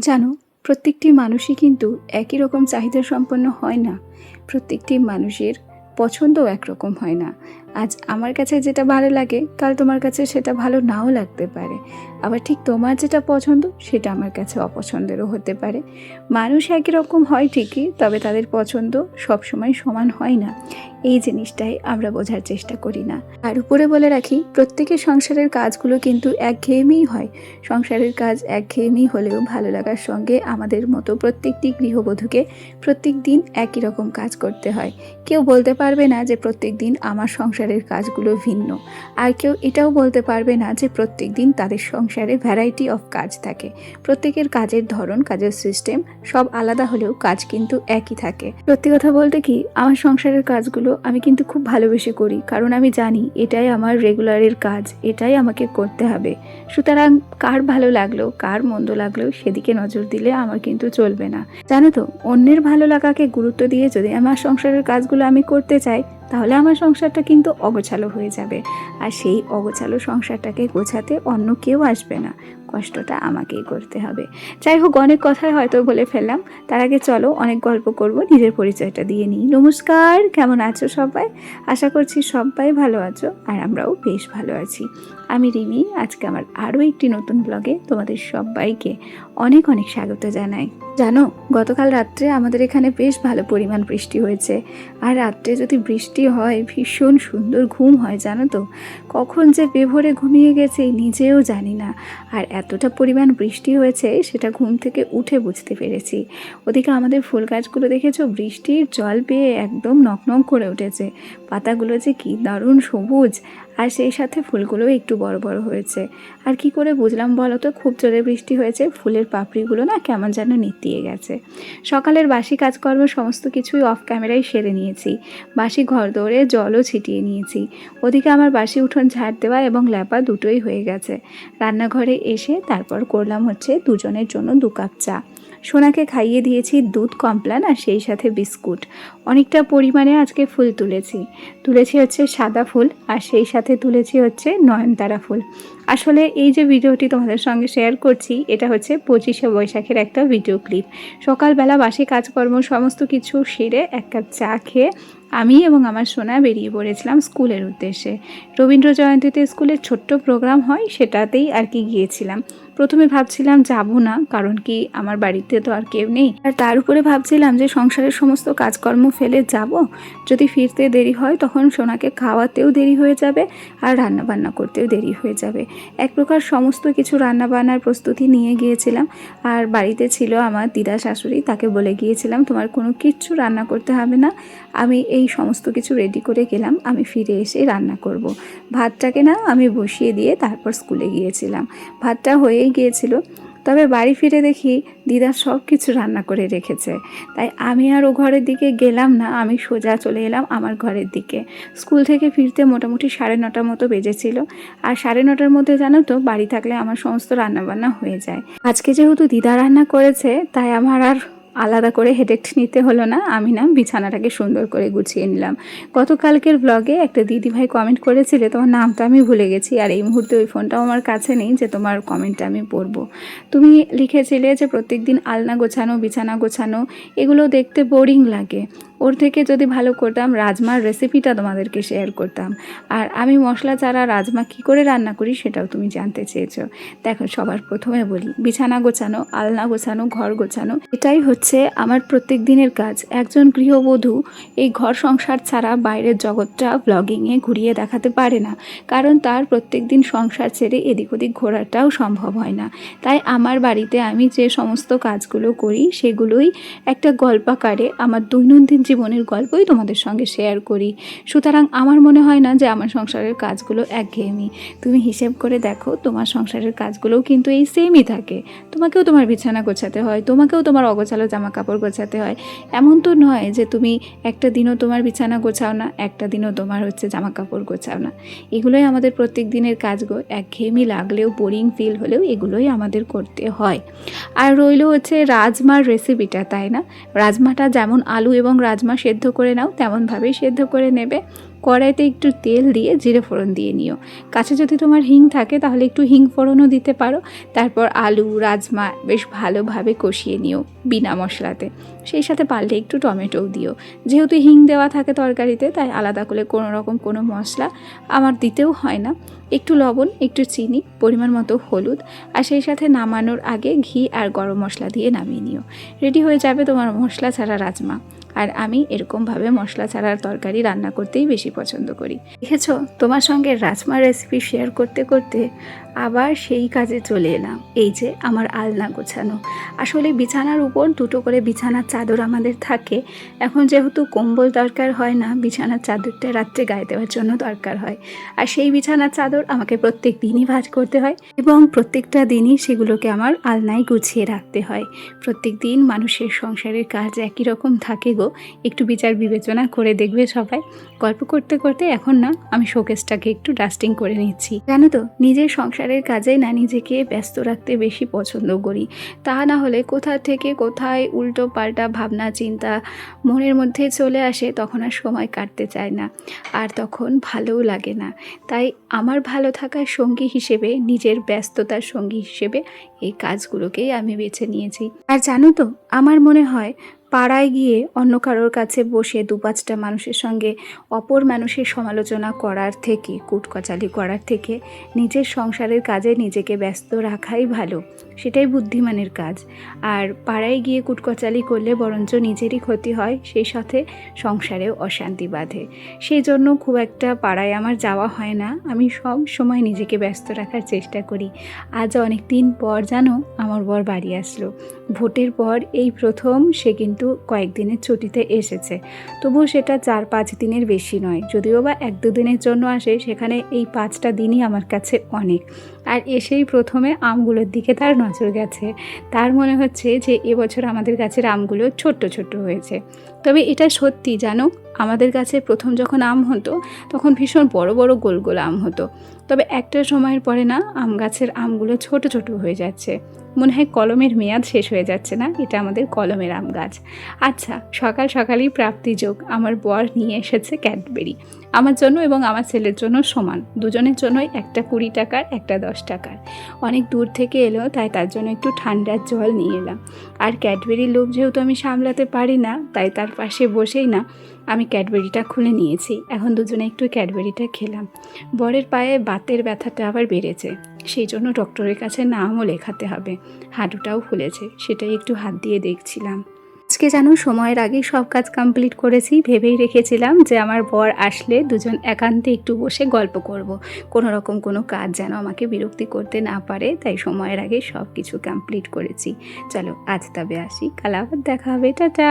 জানো, প্রত্যেকটি মানুষই কিন্তু একই রকম চাহিদা সম্পন্ন হয় না। প্রত্যেকটি মানুষের পছন্দও একরকম হয় না। আজ আমার কাছে যেটা ভালো লাগে, কাল তোমার কাছে সেটা ভালো নাও লাগতে পারে। আবার ঠিক তোমার যেটা পছন্দ সেটা আমার কাছে অপছন্দেরও হতে পারে। মানুষ একই রকম হয় ঠিকই, তবে তাদের পছন্দ সবসময় সমান হয় না। এই জিনিসটাই আমরা বোঝার চেষ্টা করি না। আর উপরে বলে রাখি, প্রত্যেকের সংসারের কাজগুলো কিন্তু একঘেয়েমিই হয়। সংসারের কাজ একঘেয়েমি হলেও ভালো লাগার সঙ্গে আমাদের মতো প্রত্যেকটি গৃহবধূকে প্রত্যেক দিন একই রকম কাজ করতে হয়। কেউ বলতে পারবে না যে প্রত্যেক দিন আমার সংসারের কাজগুলো ভিন্ন, আর কেউ এটাও বলতে পারবে না যে প্রত্যেক দিন তাদের সংসারে ভ্যারাইটি অফ কাজ থাকে। প্রত্যেকের কাজের ধরন, কাজের সিস্টেম সব আলাদা হলেও কাজ কিন্তু একই থাকে। সত্যি কথা বলতে কি, আমার সংসারের কাজগুলো আমি কিন্তু খুব ভালোবেসে করি, কারণ আমি জানি এটাই আমার রেগুলারের কাজ, এটাই আমাকে করতে হবে। সুতরাং কার ভালো লাগলো, কার মন্দ লাগলো সেদিকে নজর দিলে আমার কিন্তু চলবে না। জানো তো, অন্যের ভালো লাগাকে গুরুত্ব দিয়ে যদি আমার সংসারের কাজগুলো আমি করতে চাই, তাহলে আমার সংসারটা কিন্তু অগোছালো হয়ে যাবে। আর সেই অগোছালো সংসারটাকে গোছাতে অন্য কেউ আসবে না, কষ্টটা আমাকেই করতে হবে। যাই হোক, অনেক কথাই হয়তো বলে ফেললাম। তার আগে চলো অনেক গল্প করব, নিজের পরিচয়টা দিয়ে নিই। নমস্কার, কেমন আছো সবাই? আশা করছি সবাই ভালো আছো, আর আমরাও বেশ ভালো আছি। আমি রিমি। আজকে আমার আরও একটি নতুন ব্লগে তোমাদের সবাইকে অনেক অনেক স্বাগত জানাই। জানো, গতকাল রাত্রে আমাদের এখানে বেশ ভালো পরিমাণ বৃষ্টি হয়েছে। আর রাত্রে যদি বৃষ্টি হয়, ভীষণ সুন্দর ঘুম হয়। জানো তো, কখন যে বেভরে ঘুমিয়ে গেছে নিজেও জানি না। আর এতটা পরিমাণ বৃষ্টি হয়েছে সেটা ঘুম থেকে উঠে বুঝতে পেরেছি। ওদিকে আমাদের ফুল গাছগুলো দেখেছো, বৃষ্টির জল পেয়ে একদম নকনক করে উঠেছে। পাতাগুলো যে কি দারুণ সবুজ, আর সেই সাথে ফুলগুলো একটু বড় বড় হয়েছে। আর কি করে বুঝলাম বলো তো? খুব জোরে বৃষ্টি হয়েছে, ফুলের পাপড়িগুলো না কেমন যেন নেতিয়ে গেছে। সকালের বাসি কাজকর্ম সমস্ত কিছুই অফ ক্যামেরায় সেরে নিয়েছি। বাসি ঘর দৌড়ে জলও ছিটিয়ে নিয়েছি। ওদিকে আমার বাসি উঠোন ঝাড় দেওয়া এবং ল্যাপা দুটোই হয়ে গেছে। রান্নাঘরে এসে তারপর করলাম হচ্ছে দুজনের জন্য 2 কাপ চা। সোনাকে খাইয়ে দিয়েছি দুধ কমপ্লান, আর সেই সাথে বিস্কুট। অনেকটা পরিমাণে আজকে ফুল তুলেছি হচ্ছে সাদা ফুল, আর সেই সাথে তুলেছি হচ্ছে নয়নতারা ফুল। আসলে এই যে ভিডিওটি তোমাদের সঙ্গে শেয়ার করছি, এটা হচ্ছে 25শে বৈশাখের একটা ভিডিও ক্লিপ। সকালবেলা বাসি কাজকর্ম সমস্ত কিছু সেরে 1 কাপ চা খেয়ে আমি এবং আমার সোনা বেরিয়ে পড়েছিলাম স্কুলের উদ্দেশ্যে। রবীন্দ্র জয়ন্তীতে স্কুলের ছোট্ট প্রোগ্রাম হয়, সেটাতেই আর কি গিয়েছিলাম। প্রথমে ভাবছিলাম যাব না, কারণ কি আমার বাড়িতে তো আর কেউ নেই। আর তার উপরে ভাবছিলাম যে সংসারের সমস্ত কাজকর্ম ফেলে যাব, যদি ফিরতে দেরি হয় তখন সোনাকে খাওয়াতেও দেরি হয়ে যাবে, আর রান্নাবান্না করতেও দেরি হয়ে যাবে। এক প্রকার সমস্ত কিছু রান্নাবান্নার প্রস্তুতি নিয়ে গিয়েছিলাম। আর বাড়িতে ছিল আমার দিদা শাশুড়ি, তাকে বলে গিয়েছিলাম তোমার কোনো কিচ্ছু রান্না করতে হবে না, আমি এই সমস্ত কিছু রেডি করে গেলাম, আমি ফিরে এসে রান্না করব। ভাতটাকে না আমি বসিয়ে দিয়ে তারপর স্কুলে গিয়েছিলাম। ভাতটা হয়েই গিয়েছিল, তবে বাড়ি ফিরে দেখি দিদা সব কিছু রান্না করে রেখেছে। তাই আমি আর ও ঘরের দিকে গেলাম না, আমি সোজা চলে এলাম আমার ঘরের দিকে। স্কুল থেকে ফিরতে মোটামুটি 9:30 মতো বেজেছিল। আর 9:30-র মধ্যে জানো তো, বাড়ি থাকলে আমার সমস্ত রান্নাবান্না হয়ে যায়। আজকে যেহেতু দিদা রান্না করেছে, তাই আমার আর আলাদা করে হেডেক নিতে হলো না। আমি না বিছানাটাকে সুন্দর করে গুছিয়ে নিলাম। গতকালকের ব্লগে একটা দিদিভাই কমেন্ট করেছিলে, তোমার নামটা আমি ভুলে গেছি, আর এই মুহূর্তে ওই ফোনটাও আমার কাছে নেই যে তোমার কমেন্টটা আমি পড়বো। তুমি লিখেছিলে যে প্রত্যেক দিন আলনা গোছানো, বিছানা গোছানো এগুলো দেখতে বোরিং লাগে, ওর থেকে যদি ভালো করতাম রাজমার রেসিপিটা তোমাদেরকে শেয়ার করতাম। আর আমি মশলা ছাড়া রাজমা কী করে রান্না করি সেটাও তুমি জানতে চেয়েছো। দেখো, সবার প্রথমে বলি, বিছানা গোছানো, আলনা গোছানো, ঘর গোছানো এটাই হচ্ছে আমার প্রত্যেক দিনের কাজ। একজন গৃহবধূ এই ঘর সংসার ছাড়া বাইরের জগৎটা ব্লগিংয়ে ঘুরিয়ে দেখাতে পারে না, কারণ তার প্রত্যেক দিন সংসার ছেড়ে এদিক ওদিক ঘোরাটাও সম্ভব হয় না। তাই আমার বাড়িতে আমি যে সমস্ত কাজগুলো করি সেগুলোই একটা গল্পাকারে আমার দৈনন্দিন জীবনের গল্পই তোমাদের সঙ্গে শেয়ার করি। সুতরাং আমার মনে হয় না যে আমার সংসারের কাজগুলো একঘেয়েমি। তুমি হিসেব করে দেখো, তোমার সংসারের কাজগুলোও কিন্তু এই সেমই থাকে। তোমাকেও তোমার বিছানা গোছাতে হয়, তোমাকেও তোমার অগোছালো জামা কাপড় গোছাতে হয়। এমন তো নয় যে তুমি একটা দিনও তোমার বিছানা গোছাও না, একটা দিনও তোমার হচ্ছে জামা কাপড় গোছাও না। এগুলোই আমাদের প্রত্যেক দিনের কাজগুলো। একঘেয়েমি লাগলেও, বোরিং ফিল হলেও এগুলোই আমাদের করতে হয়। আর রইল হচ্ছে রাজমার রেসিপিটা, তাই না? রাজমাটা যেমন আলু এবং রাজমা সেদ্ধ করে নাও তেমনভাবেই সেদ্ধ করে নেবে। কড়াইতে একটু তেল দিয়ে জিরে ফোড়ন দিয়ে নিও। কাছে যদি তোমার হিং থাকে তাহলে একটু হিং ফোড়নও দিতে পারো। তারপর আলু রাজমা বেশ ভালোভাবে কষিয়ে নিও বিনা মশলাতে। সেই সাথে পারলে একটু টমেটোও দিও। যেহেতু হিং দেওয়া থাকে তরকারিতে, তাই আলাদা করে কোনো রকম কোনো মশলা আমার দিতেও হয় না। একটু লবণ, একটু চিনি, পরিমাণ মতো হলুদ, আর সেই সাথে নামানোর আগে ঘি আর গরম মশলা দিয়ে নামিয়ে নিও। রেডি হয়ে যাবে তোমার মশলা ছাড়া রাজমা। আর আমি এরকমভাবে মশলা ছাড়ার তরকারি রান্না করতেই বেশি পছন্দ করি। দেখেছো, তোমার সঙ্গে রাজমার রেসিপি শেয়ার করতে করতে আবার সেই কাজে চলে এলাম। এই যে আমার আলনা গোছানো। আসলে বিছানার উপর দুটো করে বিছানার চাদর আমাদের থাকে। এখন যেহেতু কম্বল দরকার হয় না, বিছানার চাদরটা রাত্রে গায়ে দেওয়ার জন্য দরকার হয়। আর সেই বিছানার চাদর আমাকে প্রত্যেক দিনই ভাঁজ করতে হয় এবং প্রত্যেকটা দিনই সেগুলোকে আমার আলনায় গুছিয়ে রাখতে হয়। প্রত্যেক দিন মানুষের সংসারের কাজ একই রকম থাকে গো। একটু বিচার বিবেচনা করে দেখবে সবাই। গল্প করতে করতে এখন না আমি শোকেসটাকে একটু ডাস্টিং করে নিচ্ছি। জানো তো, নিজের সংসারের কাজে না নিজেকে ব্যস্ত রাখতে বেশি পছন্দ করি। তা না হলে কোথা থেকে কোথায় উল্টো পাল্টা ভাবনা চিন্তা মনের মধ্যে চলে আসে, তখন আর সময় কাটতে চায় না, আর তখন ভালোও লাগে না। তাই আমার ভালো থাকার সঙ্গী হিসেবে, নিজের ব্যস্ততার সঙ্গী হিসেবে এই কাজগুলোকেই আমি বেছে নিয়েছি। আর জানো তো, আমার মনে হয় পাড়ায় গিয়ে অন্য কারোর কাছে বসে দু পাঁচটা মানুষের সঙ্গে অপর মানুষের সমালোচনা করার থেকে, কুটকচালি করার থেকে নিজের সংসারের কাজে নিজেকে ব্যস্ত রাখাই ভালো। সেটাই বুদ্ধিমানের কাজ। আর পাড়ায় গিয়ে কুটকচালি করলে বরঞ্চ নিজেরই ক্ষতি হয়, সেই সাথে সংসারেও অশান্তি বাঁধে। সেই জন্য খুব একটা পাড়ায় আমার যাওয়া হয় না। আমি সব সময় নিজেকে ব্যস্ত রাখার চেষ্টা করি। আজ অনেক দিন পর জানো আমার বর বাড়ি আসলো। ভোটের পর এই প্রথম সে কিন্তু কয়েকদিনের ছুটিতে এসেছে। তবুও সেটা 4-5 দিনের বেশি নয়। যদিও বা 1-2 দিনের জন্য আসে, সেখানে এই 5টা দিনই আমার কাছে অনেক। আর এসেই প্রথমে আমগুলোর দিকে তার নজর গেছে। তার মনে হচ্ছে যে এবছর আমাদের গাছের আমগুলো ছোট্ট ছোট্ট হয়েছে। তবে এটা সত্যি জানো, আমাদের গাছে প্রথম যখন আম হতো তখন ভীষণ বড় বড় গোল গোল আম হতো। তবে একটা সময়ের পরে না আম গাছের আমগুলো ছোট ছোট হয়ে যাচ্ছে। মনে হয় কলমের মেয়াদ শেষ হয়ে যাচ্ছে না। এটা আমাদের কলমের আম গাছ। আচ্ছা, সকাল সকালই প্রাপ্তিযোগ আমার বর নিয়ে এসেছে ক্যাডবেরি। আমার জন্য এবং আমার ছেলের জন্য সমান, দুজনের জন্যই একটা 20 টাকার, একটা 10 টাকার। অনেক দূর থেকে এলো, তাই তার জন্য একটু ঠান্ডার জল নিয়ে এলাম। আর ক্যাডবেরির লোভ যেহেতু আমি সামলাতে পারি না, তাই তার পাশে বসেই না আমি ক্যাডবেরিটা খুলে নিয়েছি। এখন দুজনে একটু ক্যাডবেরিটা খেলাম। বরের পায়ে বাতের ব্যথাটা আবার বেড়েছে, সেই জন্য ডক্টরের কাছে নামও লেখাতে হবে। হাঁটুটাও ফুলেছে, সেটাই একটু হাত দিয়ে দেখছিলাম। আজকে জানো সময়ের আগেই সব কাজ কমপ্লিট করেছি। ভেবেই রেখেছিলাম যে আমার বর আসলে দুজন একান্তে একটু বসে গল্প করব। কোনো রকম কোনো কাজ যেন আমাকে বিরক্তি করতে না পারে, তাই সময়ের আগে সব কিছু কমপ্লিট করেছি। চলো আজ তবে আসি, কাল আবার দেখা হবে, টাটা।